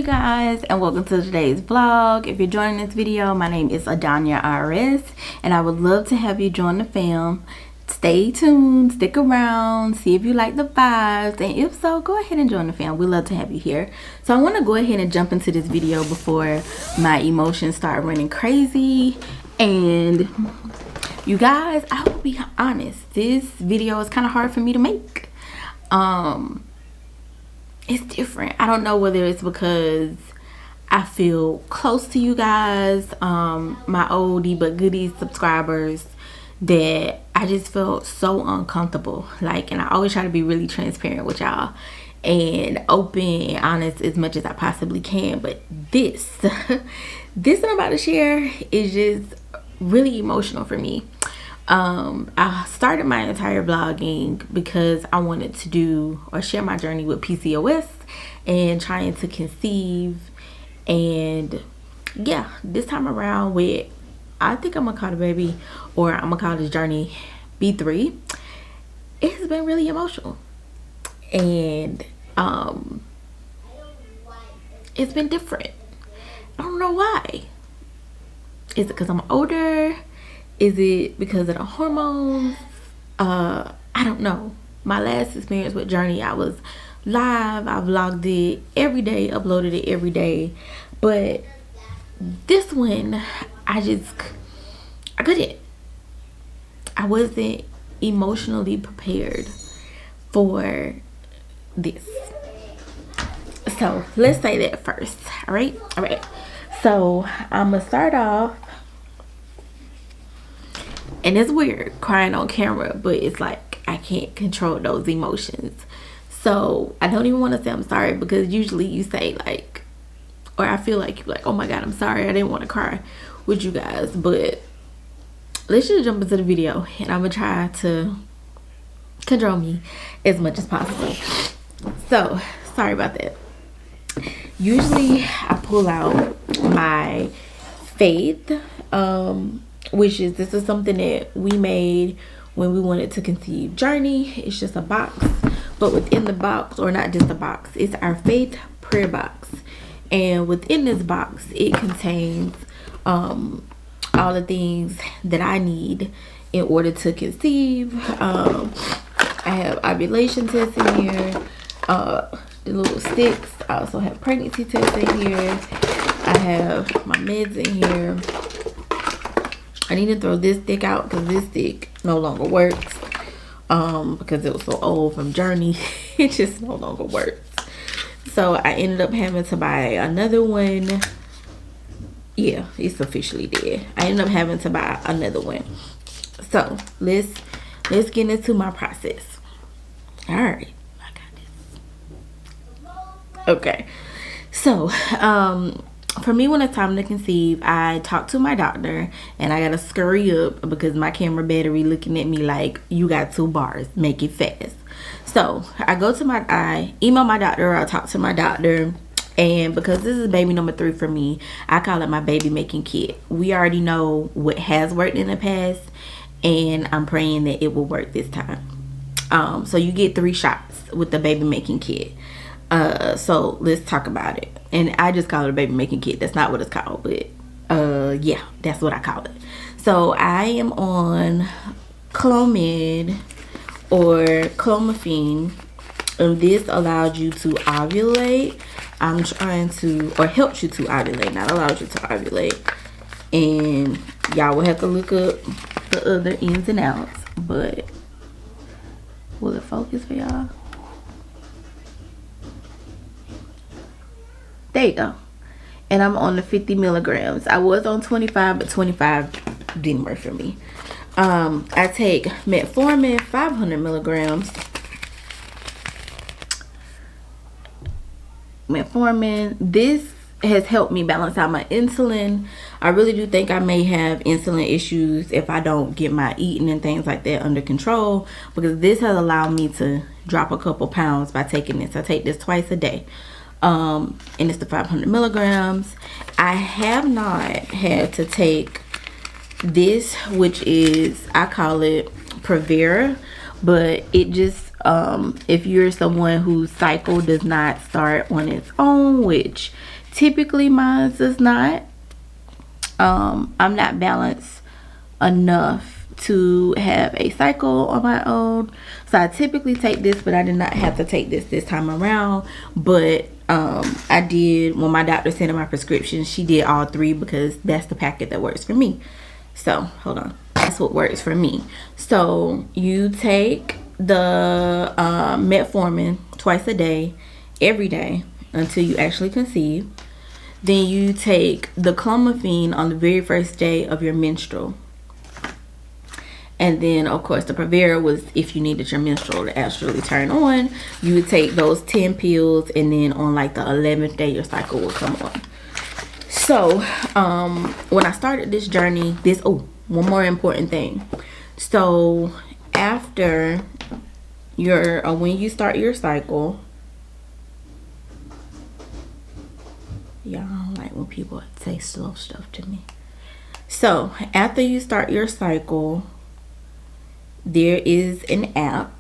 you guys, and welcome to today's vlog. If you're joining this video, my name is Adonya RS, and I would love to have you join the fam. Stay tuned, stick around, see if you like the vibes, and if so, go ahead and join the fam. We love to have you here. So I want to go ahead and jump into this video before my emotions start running crazy. And you guys, I will be honest, this video is kind of hard for me to make. It's different. I don't know whether it's because I feel close to you guys, my oldie but goodie subscribers, that I just felt so uncomfortable. And I always try to be really transparent with y'all and open and honest as much as I possibly can. But this I'm about to share is just really emotional for me. I started my entire vlogging because I wanted to do or share my journey with PCOS and trying to conceive. And yeah, this time around with, I think I'm gonna call the baby, or I'm gonna call this journey B3, it's been really emotional. And it's been different. I don't know why. Is it because I'm older? Is it because of the hormones? I don't know. My last experience with Journey, I was live. I vlogged it every day, uploaded it every day. But this one, I couldn't. I wasn't emotionally prepared for this. So let's say that first. All right. So I'm gonna start off. And it's weird crying on camera, but it's like I can't control those emotions. So I don't even want to say I'm sorry, because usually you say or I feel like you're like, oh my God, I'm sorry, I didn't want to cry with you guys. But let's just jump into the video, and I'm gonna try to control me as much as possible. So sorry about that. Usually I pull out my faith, which is, this is something that we made when we wanted to conceive Journey. It's just a box, but within the box, or not just a box, it's our faith prayer box. And within this box, it contains all the things that I need in order to conceive. I have ovulation tests in here, the little sticks. I also have pregnancy tests in here. I have my meds in here. I need to throw this stick out because this stick no longer works, because it was so old from Journey. It just no longer works. So I ended up having to buy another one. Yeah, it's officially dead. I ended up having to buy another one. So let's get into my process. All right, I got this. Okay, so for me, when it's time to conceive, I talk to my doctor, and I gotta scurry up because my camera battery looking at me like, you got 2 bars, make it fast. So I email my doctor, or I talk to my doctor, and because this is baby number 3 for me, I call it my baby making kit. We already know what has worked in the past, and I'm praying that it will work this time. So you get 3 shots with the baby making kit. So let's talk about it. And I just call it a baby making kit. That's not what it's called, but yeah, that's what I call it. So I am on Clomid or Clomiphene, and this allows you to ovulate. I'm trying to, or helps you to ovulate, not allows you to ovulate. And y'all will have to look up the other ins and outs, but will it focus for y'all? There you go. And I'm on the 50 milligrams. I was on 25, but 25 didn't work for me. I take metformin 500 milligrams. Metformin. This has helped me balance out my insulin. I really do think I may have insulin issues if I don't get my eating and things like that under control, because this has allowed me to drop a couple pounds by taking this. I take this twice a day. And it's the 500 milligrams. I have not had to take this, which is, I call it Prevera, but it just if you're someone whose cycle does not start on its own, which Typically mine does not. I'm not balanced enough to have a cycle on my own, so I typically take this, but I did not have to take this time around. But I did, when my doctor sent in my prescription, she did all 3 because that's the packet that works for me. So hold on, that's what works for me. So you take the metformin twice a day, every day until you actually conceive. Then you take the clomiphene on the very first day of your menstrual. And then, of course, the Provera was if you needed your menstrual to actually turn on. You would take those 10 pills, and then on like the 11th day, your cycle will come on. So, when I started this journey, one more important thing. So, after when you start your cycle, y'all don't like when people say slow stuff to me. So after you start your cycle, there is an app,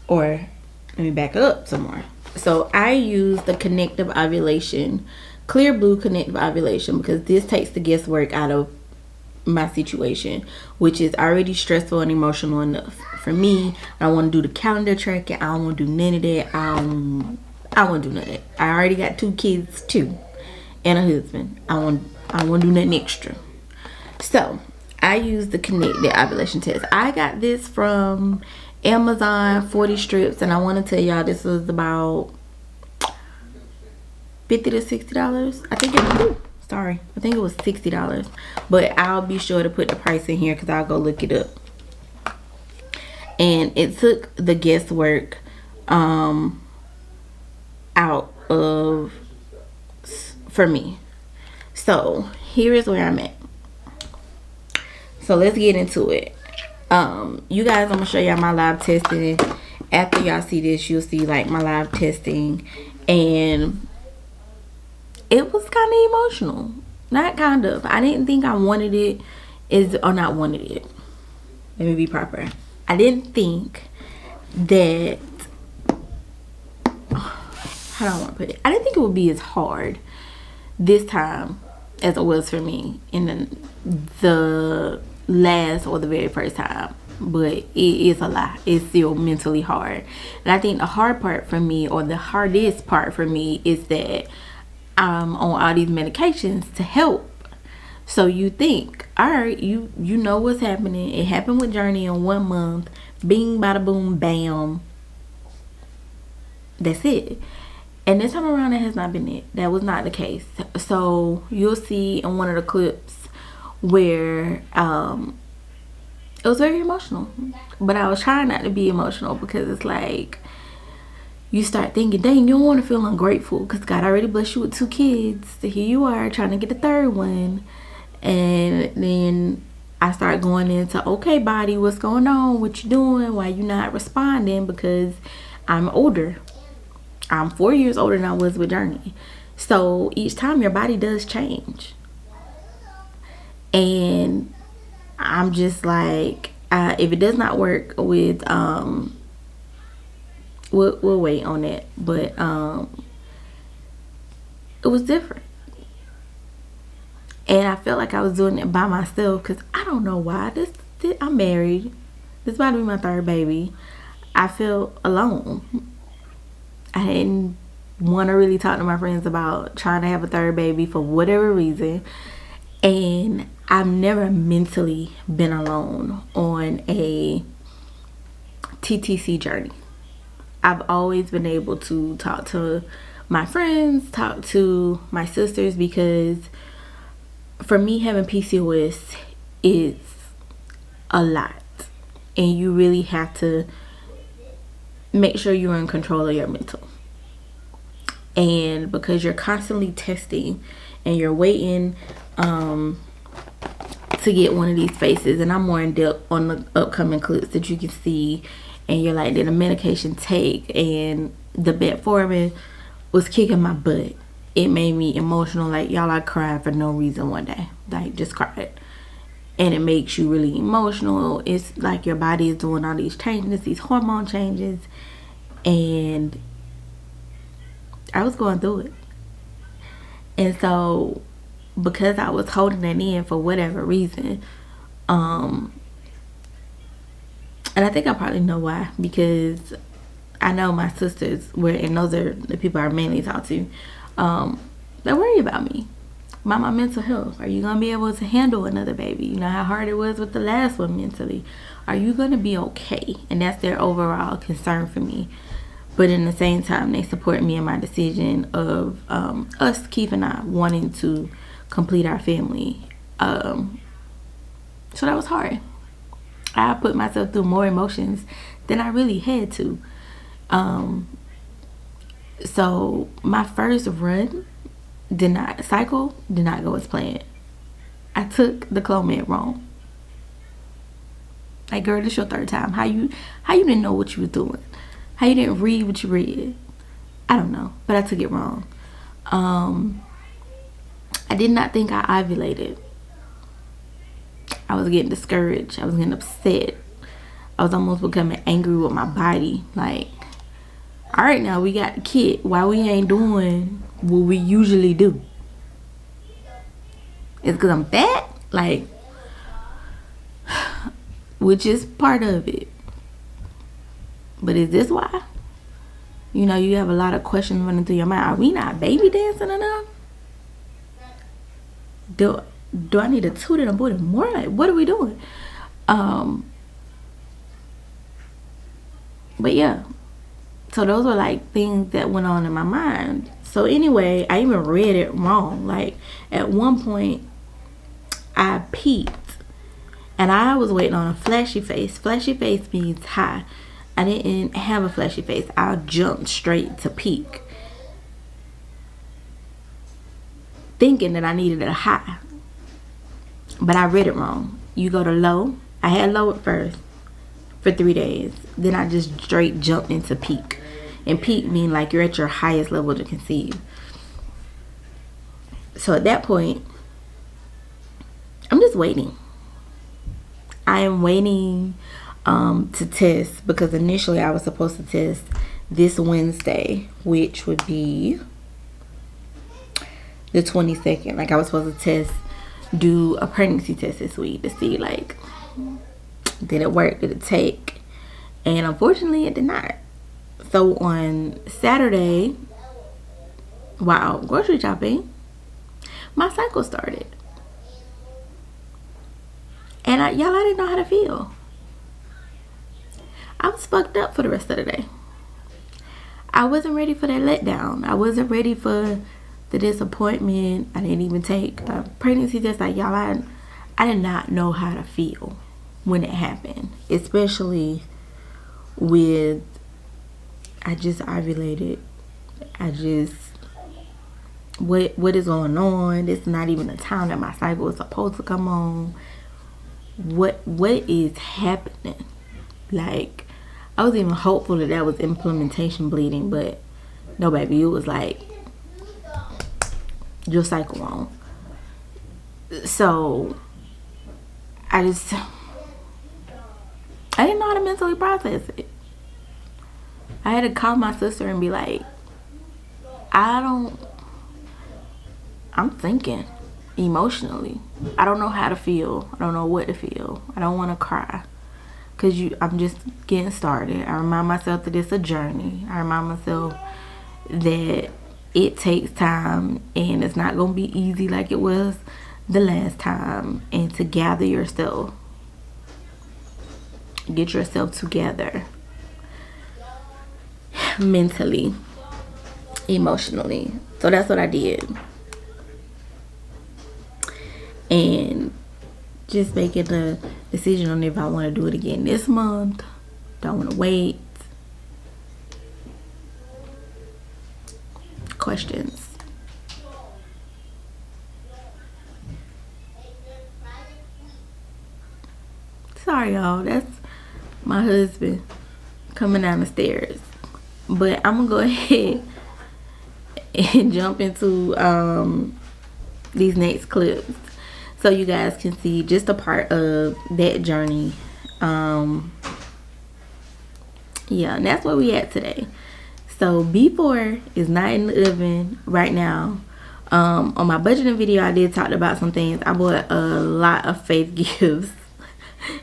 or let me back up some more. So I use the connective ovulation, clear blue connective ovulation, because this takes the guesswork out of my situation, which is already stressful and emotional enough for me. I don't want to do the calendar tracking. I don't want to do none of that. I won't do nothing. I already got 2 kids too, and a husband. I won't do nothing extra. So I use the connected ovulation test. I got this from Amazon, 40 strips, and I want to tell y'all this was about $50 to $60. I think it was $60, but I'll be sure to put the price in here because I'll go look it up. And it took the guesswork out of for me. So here is where I'm at. So let's get into it. You guys, I'm gonna show y'all my live testing. After y'all see this, you'll see like my live testing, and it was kind of emotional. Not kind of. I didn't think I wanted it. Not wanted it. Let me be proper. I didn't think that. How do I want to put it? I didn't think it would be as hard this time as it was for me in the last or the very first time. But it is a lot. It's still mentally hard. And I think the hard part for me, or the hardest part for me, is that I'm on all these medications to help. So you think, all right, you know what's happening. It happened with Journey in 1 month. Bing, bada, boom, bam. That's it. And this time around, it has not been it. That was not the case. So you'll see in one of the clips where it was very emotional. But I was trying not to be emotional, because it's like you start thinking, dang, you don't want to feel ungrateful because God already blessed you with 2 kids. So here you are trying to get the 3rd one. And then I start going into, okay, body, what's going on? What you doing? Why you not responding? Because I'm older. I'm 4 years older than I was with Journey. So each time your body does change. And I'm just like, if it does not work with, we'll wait on that. But it was different. And I felt like I was doing it by myself, because I don't know why. I'm married. This about to be my 3rd baby. I felt alone. I didn't want to really talk to my friends about trying to have a 3rd baby for whatever reason. And I've never mentally been alone on a TTC journey. I've always been able to talk to my friends, talk to my sisters, because for me, having PCOS is a lot. And you really have to make sure you're in control of your mental. And because you're constantly testing and you're waiting to get one of these faces, and I'm more in depth on the upcoming clips that you can see, and you're like, did a medication take? And the metformin was kicking my butt. It made me emotional. Like, y'all, I cried for no reason one day. Like, just cried. And it makes you really emotional. It's like your body is doing all these changes, these hormone changes, and I was going through it. And so because I was holding that in for whatever reason, and I think I probably know why, because I know my sisters were, and those are the people I mainly talk to, they worry about me, about my mental health. Are you gonna be able to handle another baby? You know how hard it was with the last one mentally. Are you gonna be okay? And that's their overall concern for me. But in the same time, they support me in my decision of us, Keith and I, wanting to complete our family. So that was hard. I put myself through more emotions than I really had to. So my first run did not go as planned. I took the Clomid wrong. Like, girl, this your third time. How you didn't know what you were doing? How you didn't read what you read? I don't know, but I took it wrong. I did not think I ovulated. I was getting discouraged. I was getting upset. I was almost becoming angry with my body. Like, all right, now we got the kid. Why we ain't doing what we usually do? It's because I'm fat? Like, which is part of it. But is this why? You know, you have a lot of questions running through your mind. Are we not baby dancing enough? Do I need to toot it and boot it more? Like, what are we doing? But yeah. So those were like things that went on in my mind. So anyway, I even read it wrong. Like, at one point, I peaked. And I was waiting on a flashy face. Flashy face means high. I didn't have a flashy face. I jumped straight to peak, thinking that I needed a high. But I read it wrong. You go to low. I had low at first for 3 days. Then I just straight jumped into peak. And peak mean like you're at your highest level to conceive. So at that point, I'm just waiting. I am waiting to test, because initially I was supposed to test this Wednesday, which would be the 22nd. Like, I was supposed to do a pregnancy test this week to see, like, did it work, did it take? And unfortunately it did not. So on Saturday, while grocery shopping, my cycle started. And I didn't know how to feel. I was fucked up for the rest of the day. I wasn't ready for that letdown. I wasn't ready for the disappointment. I didn't even take a pregnancy test. Like, y'all, I did not know how to feel when it happened. Especially with, I just ovulated. What is going on? This is not even the time that my cycle is supposed to come on. What is happening? Like, I was even hopeful that was implementation bleeding, but no, baby, it was like your cycle wrong. So I didn't know how to mentally process it. I had to call my sister and be like, I'm thinking emotionally. I don't know how to feel. I don't know what to feel. I don't want to cry. Because I'm just getting started. I remind myself that it's a journey. I remind myself that it takes time and it's not going to be easy like it was the last time. And to gather yourself. Get yourself together. Mentally. Emotionally. So that's what I did. And just making a decision on if I want to do it again this month. Don't want to wait. Questions? Sorry, y'all. That's my husband coming down the stairs. But I'm going to go ahead and jump into these next clips, so you guys can see just a part of that journey. Yeah, and that's where we at today. So B4 is not in the oven right now. On my budgeting video, I did talk about some things. I bought a lot of faith gifts.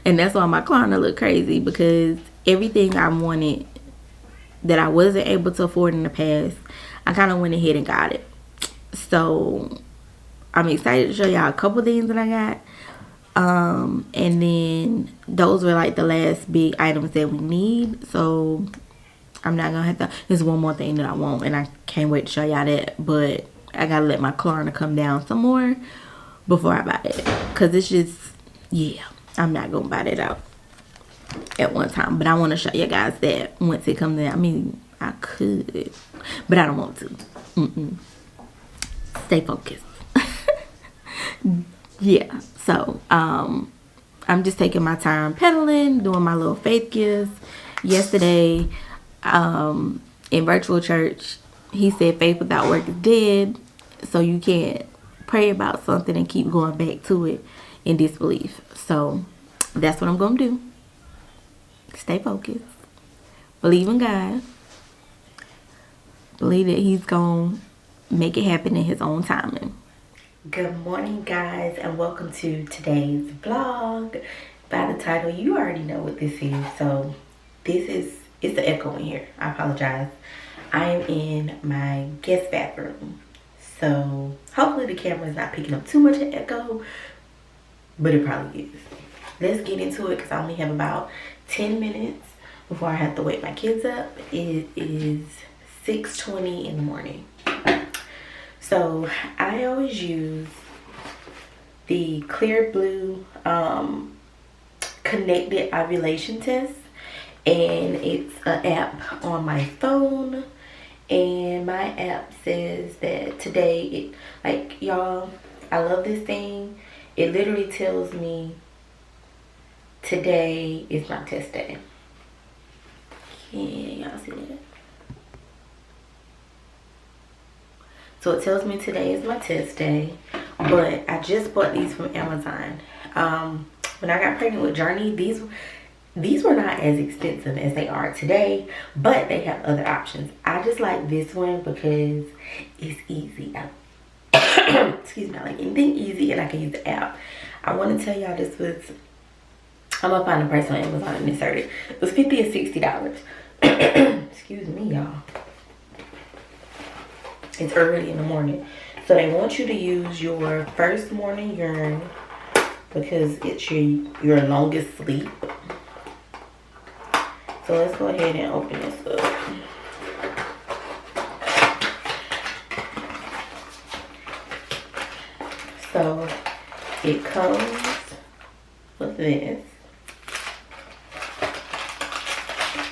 And that's why my Klarna look crazy, because everything I wanted that I wasn't able to afford in the past, I kind of went ahead and got it. So I'm excited to show y'all a couple things that I got. And then those were like the last big items that we need. So I'm not gonna have to. There's one more thing that I want, and I can't wait to show y'all that. But I gotta let my Klarna come down some more before I buy it, cause it's just, yeah, I'm not gonna buy that out at one time. But I want to show you guys that once it comes in. I mean, I could, but I don't want to. Stay focused. Yeah, so I'm just taking my time pedaling, doing my little faith gifts. Yesterday, in virtual church, he said faith without work is dead. So you can't pray about something and keep going back to it in disbelief. So that's what I'm gonna do. Stay focused. Believe in God. Believe that he's gonna make it happen in his own timing. Good morning, guys, and welcome to today's vlog. By the title, you already know what this is. So it's the echo in here. I apologize. I am in my guest bathroom, so hopefully the camera is not picking up too much of echo, but it probably is. Let's get into it, because I only have about 10 minutes before I have to wake my kids up. It is 6:20 in the morning. So I always use the Clear Blue connected ovulation test, and it's an app on my phone, and my app says that today, like, y'all, I love this thing. It literally tells me today is my test day. Can y'all see that? So it tells me today is my test day, but I just bought these from Amazon. When I got pregnant with Journey, these were not as expensive as they are today, but they have other options. I just like this one because it's easy. Excuse me, I like anything easy, and I can use the app. I want to tell y'all this was, I'm gonna find the price on Amazon and insert it. It was $50 or $60. Excuse me, y'all. It's early in the morning. So they want you to use your first morning urine because it's your longest sleep. So let's go ahead and open this up. So it comes with this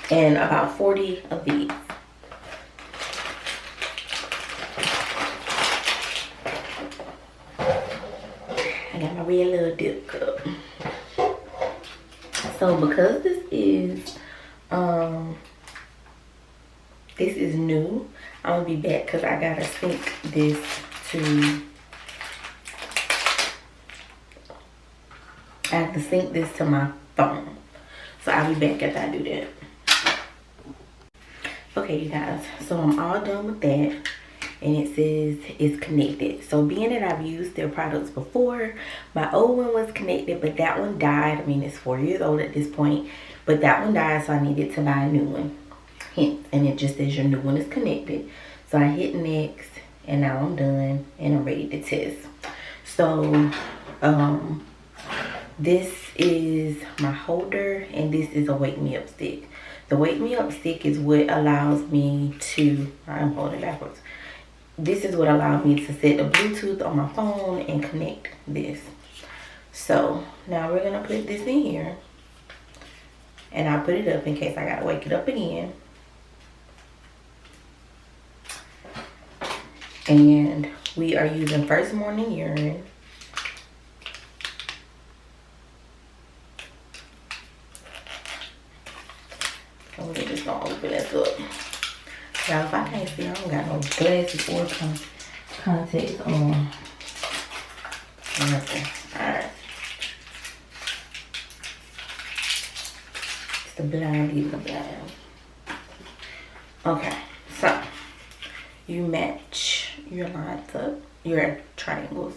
and about 40 of these. I got my red little dip cup. So because this is new, I'm gonna be back because I gotta sync this to my phone. So I'll be back after I do that. Okay, you guys, so I'm all done with that, and it says it's connected. So being that I've used their products before, my old one was connected, but that one died. I mean, it's 4 years old at this point, but that one died, so I needed to buy a new one. Hint, and it just says your new one is connected. So I hit next, and now I'm done, and I'm ready to test. So this is my holder, and this is a wake me up stick. The wake me up stick is what allows me to, I'm holding backwards. This is what allowed me to set the Bluetooth on my phone and connect this. So now we're gonna put this in here, and I'll put it up in case I gotta wake it up again. And we are using first morning urine. And we're just gonna open this up. Now, if I can't see, I don't got no glasses or contacts on. Nothing. Alright. It's the blind leading the blind. Okay. So you match your lines up, your triangles.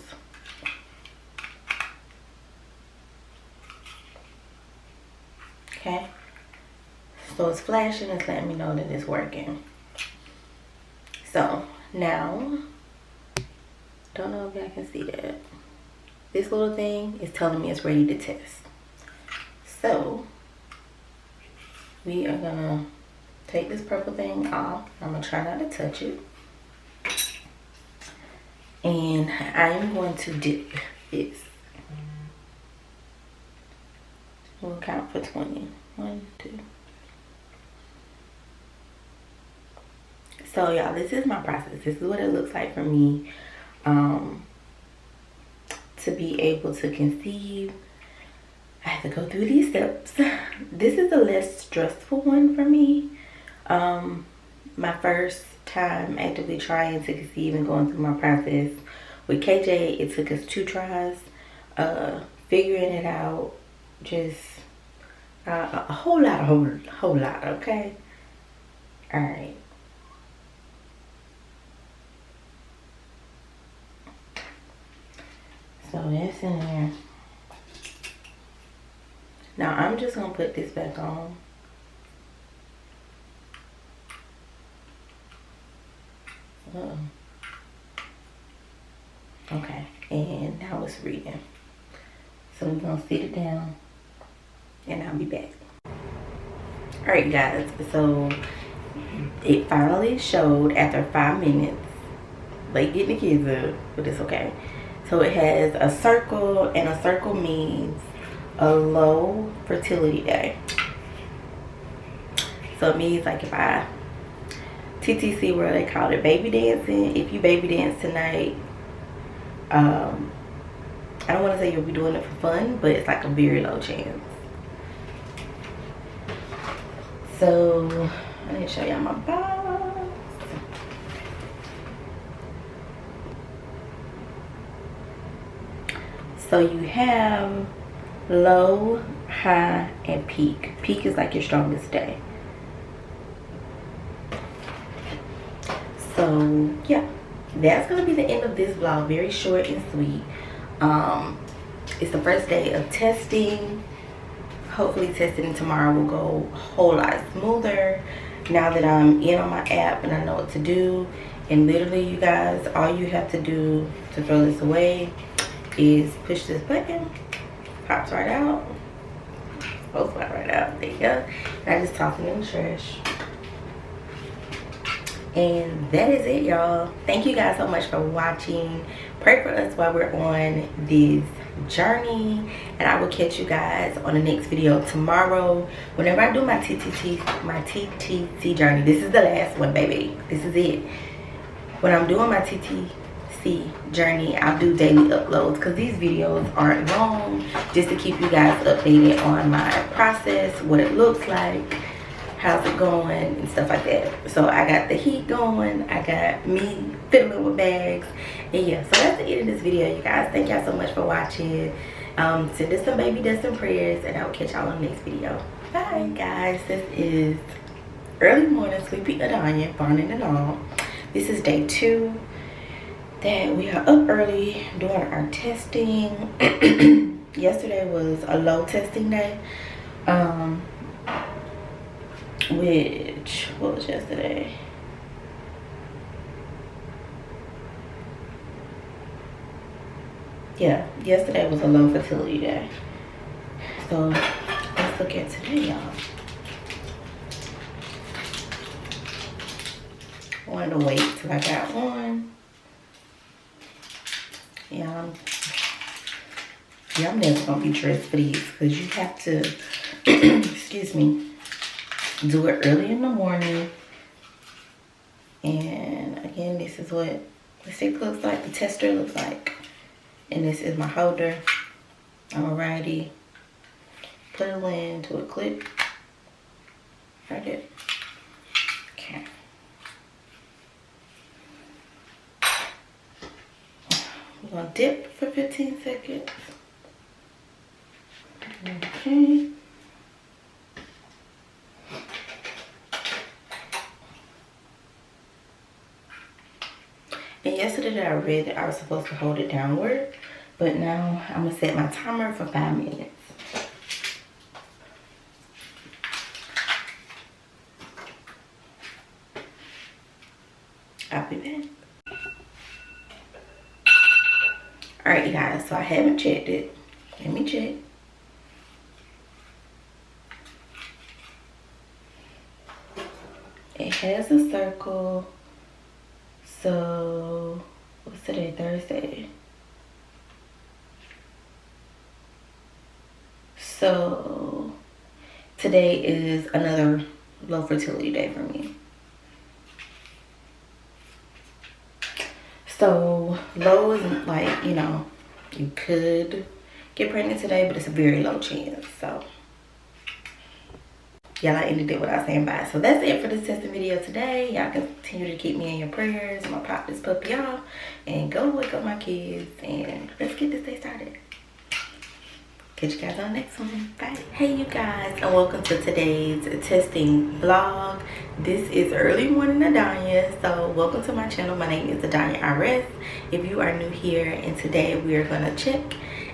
Okay, so it's flashing, it's letting me know that it's working. So now, don't know if y'all can see that. This little thing is telling me it's ready to test. So we are gonna take this purple thing off. I'm gonna try not to touch it. And I am going to dip this. We'll count for 20. 1, 2. So y'all, this is my process. This is what it looks like for me. To be able to conceive, I have to go through these steps. This is a less stressful one for me. My first time actively trying to conceive and going through my process with KJ, it took us 2 tries, figuring it out, just a whole lot, okay? All right. So that's in there. Now I'm just gonna put this back on. Okay, and now it's reading. So we're gonna sit it down and I'll be back. Alright guys, so it finally showed after 5 minutes. Like getting the kids up, but it's okay. So it has a circle, and a circle means a low fertility day. So it means like if I TTC, where they call it baby dancing, if you baby dance tonight, I don't want to say you'll be doing it for fun, but it's like a very low chance. So I need to show y'all my box. So you have low, high, and peak. Peak is like your strongest day. So yeah, that's gonna be the end of this vlog. Very short and sweet. It's the first day of testing. Hopefully testing tomorrow will go a whole lot smoother now that I'm in on my app and I know what to do. And literally, you guys, all you have to do to throw this away is push this button. Pops right out. Supposed to pop right out. There you go. And I just toss it in the trash. And that is it, y'all. Thank you guys so much for watching. Pray for us while we're on this journey, and I will catch you guys on the next video tomorrow whenever I do my TTC journey. This is the last one, baby. This is it. When I'm doing my TTC journey, I'll do daily uploads because these videos aren't long, just to keep you guys updated on my process, what it looks like, how's it going, and stuff like that. So I got the heat going, I got me fiddling with bags, and yeah, so that's the end of this video, you guys. Thank y'all so much for watching. Send us some baby dust and prayers, and I will catch y'all on the next video. Bye guys. This is early morning sleepy Adonya, barning and all. This is day 2 that we are up early doing our testing. Yesterday was a low testing day. What was yesterday? Yeah, yesterday was a low fertility day. So let's look at today, y'all. I wanted to wait till I got on. Yeah, I'm never gonna be dressed for these because you have to excuse me, do it early in the morning. And again, this is what the stick looks like, the tester looks like, and this is my holder. Alrighty, put it into a clip right there. Okay, we're gonna dip for 15 seconds. Okay. yesterday that I read that I was supposed to hold it downward, but now I'm gonna set my timer for 5 minutes. I'll be back. Alright, you guys, so I haven't checked it. Let me check. It has a circle. So, what's today? Thursday. So, today is another low fertility day for me. So, low isn't like, you know, you could get pregnant today, but it's a very low chance. So, y'all, I ended it without saying bye. So that's it for this testing video today. Y'all continue to keep me in your prayers. I'm gonna pop this puppy off and go wake up my kids, and let's get this day started. Catch you guys on the next one. Bye. Hey you guys, and welcome to today's testing vlog. This is early morning Adonya, so welcome to my channel. My name is Adonya RS. If you are new here, and today we are gonna check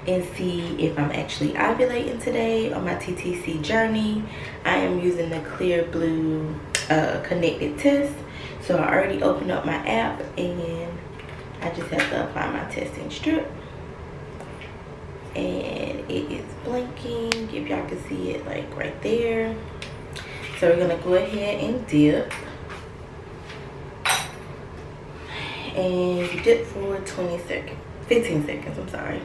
and see if I'm actually ovulating today on my TTC journey. I am using the Clear Blue connected test. So I already opened up my app and I just have to apply my testing strip. And it is blinking, if y'all can see it like right there. So we're gonna go ahead and dip. And you dip for 20 seconds, 15 seconds, I'm sorry.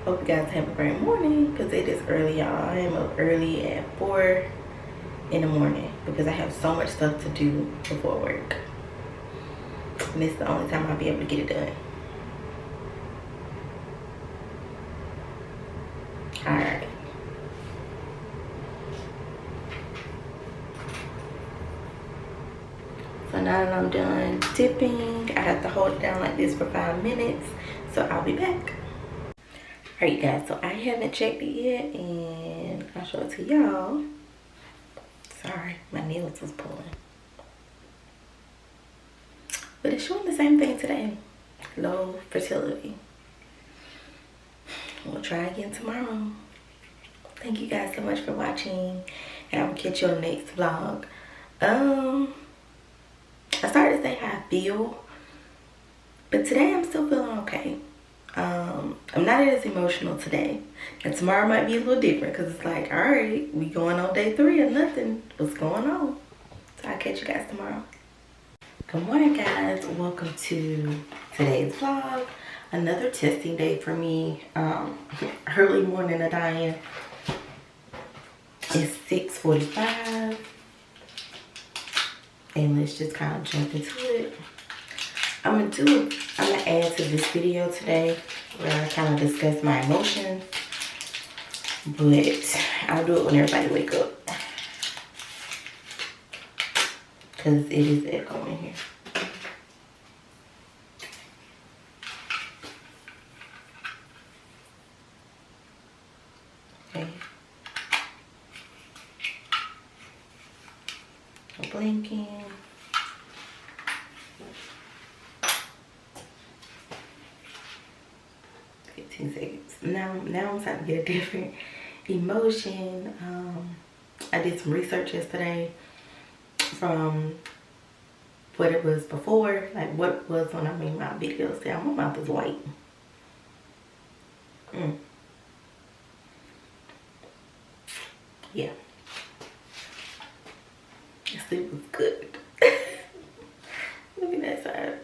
Hope you guys have a great morning, because it is early, y'all. I am up early at 4 in the morning because I have so much stuff to do before work. And this is the only time I'll be able to get it done. Alright. So now that I'm done dipping, I have to hold it down like this for 5 minutes. So I'll be back. Alright you guys, so I haven't checked it yet and I'll show it to y'all. Sorry, my nails was pulling. But it's showing the same thing today. Low fertility. We'll try again tomorrow. Thank you guys so much for watching, and I will catch you on the next vlog. I started to say how I feel, but today I'm still feeling okay. I'm not as emotional today, and tomorrow might be a little different because it's like, all right, we going on day 3 or nothing. What's going on? So I'll catch you guys tomorrow. Good morning guys, welcome to today's vlog. Another testing day for me. Early morning Adonya. It's 6:45, and let's just kind of jump into it. I'm gonna add to this video today where I kind of discuss my emotions, but I'll do it when everybody wake up because it is echoing here. Okay. No blinking. Now I'm starting to get a different emotion. I did some research yesterday from what it was before, like what it was when I made my videos. See, my mouth is white. Yeah. The sleep was good. Look at that side.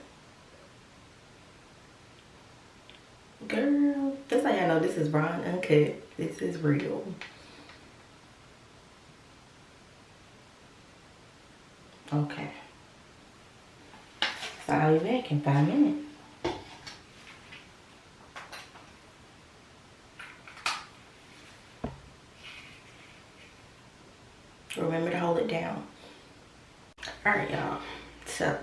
Girl, that's how y'all know this is raw and uncut. This is real. Okay. So I'll be back in 5 minutes. Remember to hold it down. Alright, y'all. So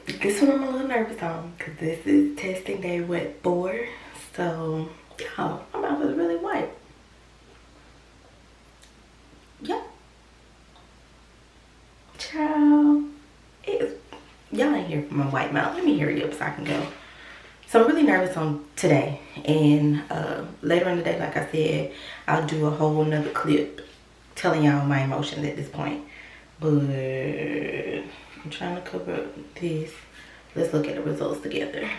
this one I'm a little nervous on because this is testing day 4. So y'all, my mouth is really white. Yeah. Ciao. my white mouth. Let me hurry up so I can go. So I'm really nervous on today, and later in the day, like I said, I'll do a whole nother clip telling y'all my emotions at this point. But I'm trying to cover up this. Let's look at the results together.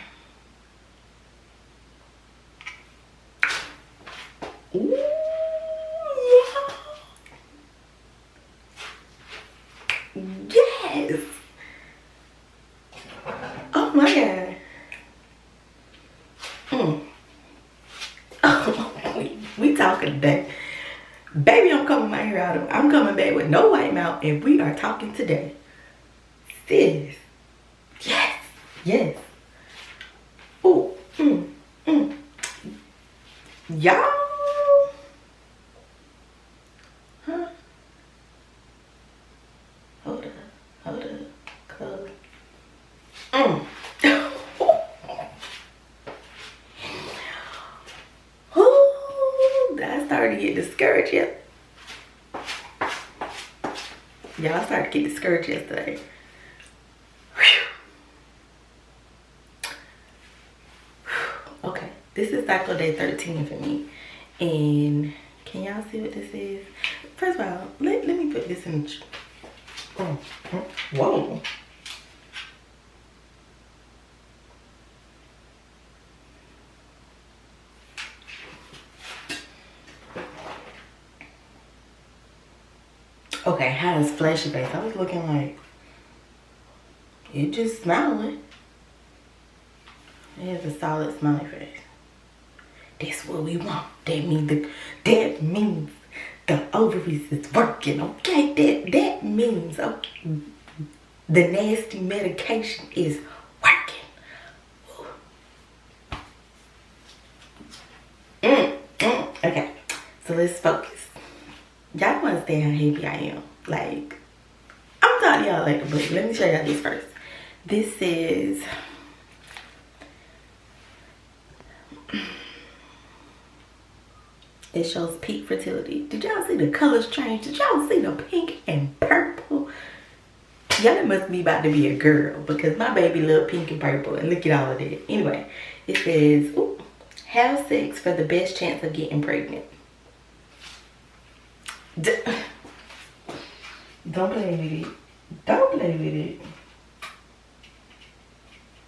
Ooh, yeah. Yes. Oh my God. We talking today. Baby, I'm coming my hair out. I'm coming back with no white mouth, and we are talking today. Sis. Yes. Yes. Ooh. Y'all. Huh? Hold up. Close. I started to get discouraged yet. Y'all started to get discouraged yesterday. Okay, this is cycle day 13 for me. And can y'all see what this is? First of all, let me put this in. Whoa. Okay, how is flashy face? I was looking like it just smiling. It has a solid smiley face. That's what we want. That means the ovaries is working. Okay, that means okay, the nasty medication is working. Okay, so let's focus. Y'all don't understand how happy I am. Like, I'm talking to y'all later, but let me show y'all this first. This is it shows peak fertility. Did y'all see the colors change? Did y'all see the pink and purple? Y'all must be about to be a girl, because my baby love pink and purple, and look at all of that. Anyway, it says, ooh, have sex for the best chance of getting pregnant. Don't play with it. Don't play with it.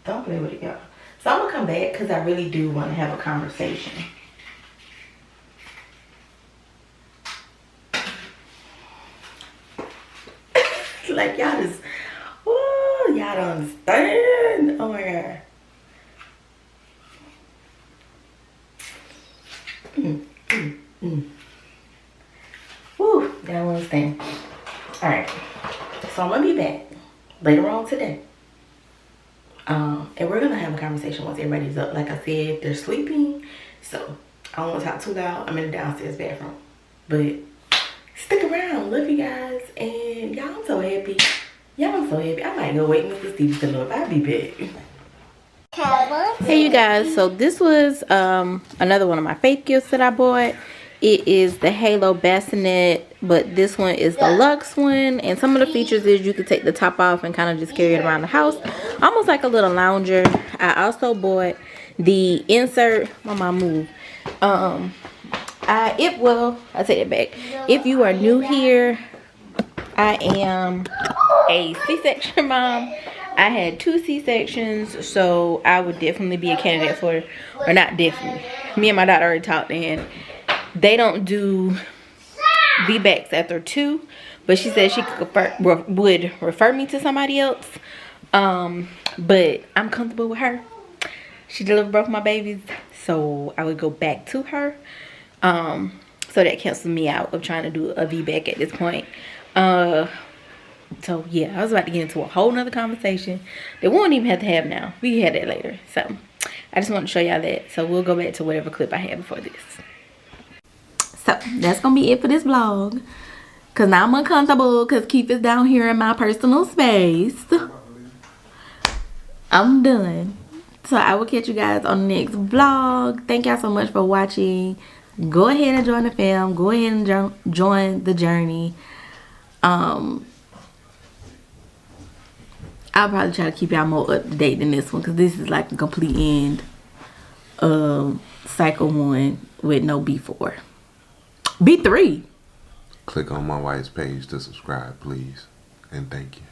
Don't play with it, y'all. So I'm gonna come back because I really do want to have a conversation. Like, y'all just, oh, y'all don't understand. Oh my God. Woo, y'all don't understand. Alright, so I'm gonna be back later on today. And we're gonna have a conversation once everybody's up. Like I said, they're sleeping, so I don't want to talk too loud. I'm in the downstairs bathroom, but stick around. Love you guys, and y'all, I'm so happy. Y'all, I'm so happy. I might go wake Mr. Stevenson up. I'll be back. Hey you guys, so this was another one of my faith gifts that I bought. It is the Halo bassinet, but this one is the luxe one, and some of the features is you could take the top off and kind of just carry it around the house, almost like a little lounger. I also bought the insert. My mom moved. I take it back. If you are new here, I am a C-section mom. I had 2 C-sections, so I would definitely be a candidate for, or not definitely. Me and my daughter already talked, and they don't do VBACs after 2, but she said she would refer me to somebody else. But I'm comfortable with her. She delivered both my babies, so I would go back to her. So that cancels me out of trying to do a VBAC at this point. So yeah, I was about to get into a whole nother conversation that we won't even have to have now. We can have that later. So I just want to show y'all that. So we'll go back to whatever clip I had before this. So that's gonna be it for this vlog, cause now I'm uncomfortable because Keith is down here in my personal space. I'm done. So I will catch you guys on the next vlog. Thank y'all so much for watching. Go ahead and join the fam. Go ahead and join the journey. I'll probably try to keep y'all more up to date than this one, because this is like a complete end of cycle 1 with no B4. B3. Click on my wife's page to subscribe, please. And thank you.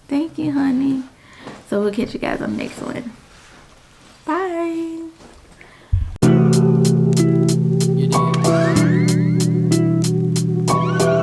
Thank you, honey. So we'll catch you guys on the next one.